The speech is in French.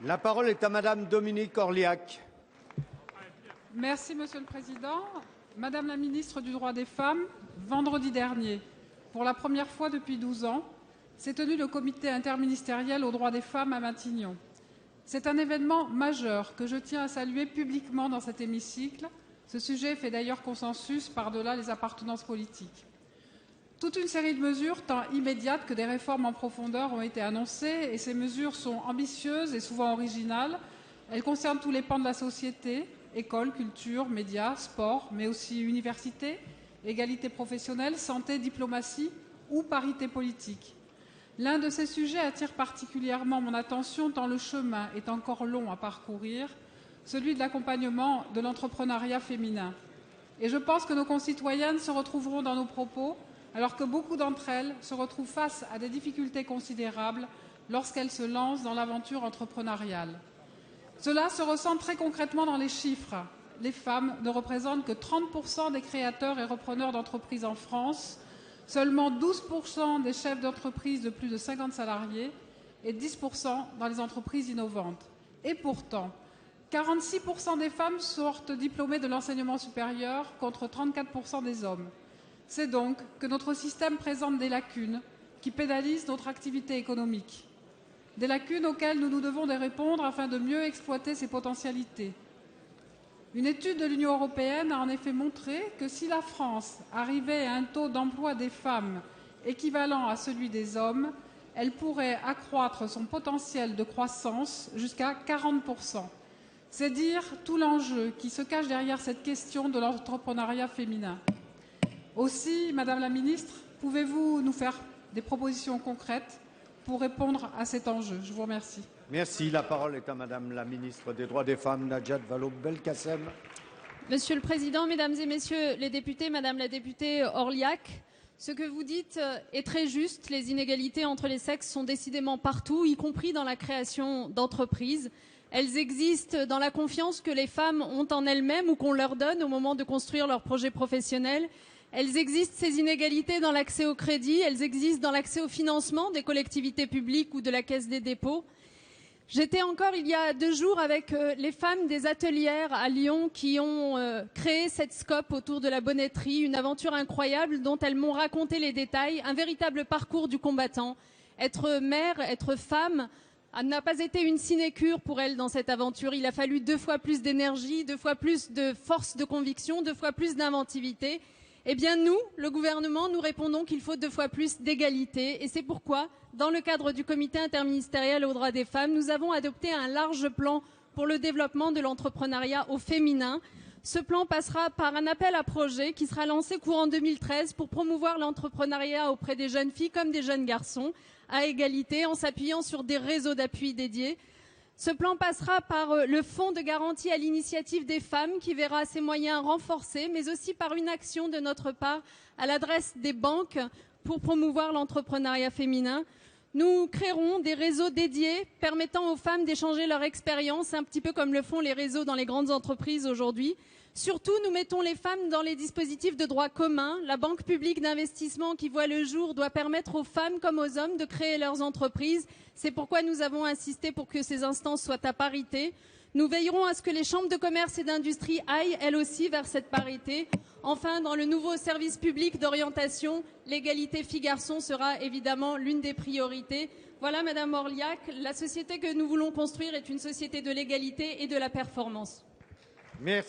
La parole est à Madame Dominique Orliac. Merci, Monsieur le Président. Madame la ministre du Droit des Femmes, vendredi dernier, pour la première fois depuis 12 ans, s'est tenu le comité interministériel aux droits des femmes à Matignon. C'est un événement majeur que je tiens à saluer publiquement dans cet hémicycle. Ce sujet fait d'ailleurs consensus par-delà les appartenances politiques. Toute une série de mesures, tant immédiates que des réformes en profondeur, ont été annoncées et ces mesures sont ambitieuses et souvent originales. Elles concernent tous les pans de la société, école, culture, médias, sport, mais aussi université, égalité professionnelle, santé, diplomatie ou parité politique. L'un de ces sujets attire particulièrement mon attention tant le chemin est encore long à parcourir, celui de l'accompagnement de l'entrepreneuriat féminin. Et je pense que nos concitoyennes se retrouveront dans nos propos, alors que beaucoup d'entre elles se retrouvent face à des difficultés considérables lorsqu'elles se lancent dans l'aventure entrepreneuriale. Cela se ressent très concrètement dans les chiffres. Les femmes ne représentent que 30% des créateurs et repreneurs d'entreprises en France, seulement 12% des chefs d'entreprise de plus de 50 salariés et 10% dans les entreprises innovantes. Et pourtant, 46% des femmes sortent diplômées de l'enseignement supérieur contre 34% des hommes. C'est donc que notre système présente des lacunes qui pénalisent notre activité économique. Des lacunes auxquelles nous nous devons de répondre afin de mieux exploiter ses potentialités. Une étude de l'Union européenne a en effet montré que si la France arrivait à un taux d'emploi des femmes équivalent à celui des hommes, elle pourrait accroître son potentiel de croissance jusqu'à 40%. C'est dire tout l'enjeu qui se cache derrière cette question de l'entrepreneuriat féminin. Aussi, Madame la Ministre, pouvez-vous nous faire des propositions concrètes pour répondre à cet enjeu? Je vous remercie. Merci. La parole est à Madame la ministre des Droits des Femmes, Najat Vallaud-Belkacem. Monsieur le Président, Mesdames et Messieurs les députés, Madame la députée Orliac, ce que vous dites est très juste. Les inégalités entre les sexes sont décidément partout, y compris dans la création d'entreprises. Elles existent dans la confiance que les femmes ont en elles-mêmes ou qu'on leur donne au moment de construire leur projet professionnel. Elles existent, ces inégalités, dans l'accès au crédit, elles existent dans l'accès au financement des collectivités publiques ou de la Caisse des dépôts. J'étais encore il y a 2 jours avec les femmes des atelières à Lyon qui ont créé cette scope autour de la bonneterie, une aventure incroyable dont elles m'ont raconté les détails, un véritable parcours du combattant. Être mère, être femme n'a pas été une sinécure pour elles dans cette aventure. Il a fallu 2 fois plus d'énergie, 2 fois plus de force de conviction, 2 fois plus d'inventivité. Eh bien nous, le gouvernement, nous répondons qu'il faut 2 fois plus d'égalité et c'est pourquoi, dans le cadre du comité interministériel aux droits des femmes, nous avons adopté un large plan pour le développement de l'entrepreneuriat au féminin. Ce plan passera par un appel à projets qui sera lancé courant 2013 pour promouvoir l'entrepreneuriat auprès des jeunes filles comme des jeunes garçons à égalité en s'appuyant sur des réseaux d'appui dédiés. Ce plan passera par le fonds de garantie à l'initiative des femmes qui verra ses moyens renforcés, mais aussi par une action de notre part à l'adresse des banques pour promouvoir l'entrepreneuriat féminin. Nous créerons des réseaux dédiés permettant aux femmes d'échanger leur expérience, un petit peu comme le font les réseaux dans les grandes entreprises aujourd'hui. Surtout, nous mettons les femmes dans les dispositifs de droit commun. La Banque publique d'investissement qui voit le jour doit permettre aux femmes comme aux hommes de créer leurs entreprises. C'est pourquoi nous avons insisté pour que ces instances soient à parité. Nous veillerons à ce que les chambres de commerce et d'industrie aillent, elles aussi, vers cette parité. Enfin, dans le nouveau service public d'orientation, l'égalité filles-garçons sera évidemment l'une des priorités. Voilà, Madame Orliac, la société que nous voulons construire est une société de l'égalité et de la performance. Merci.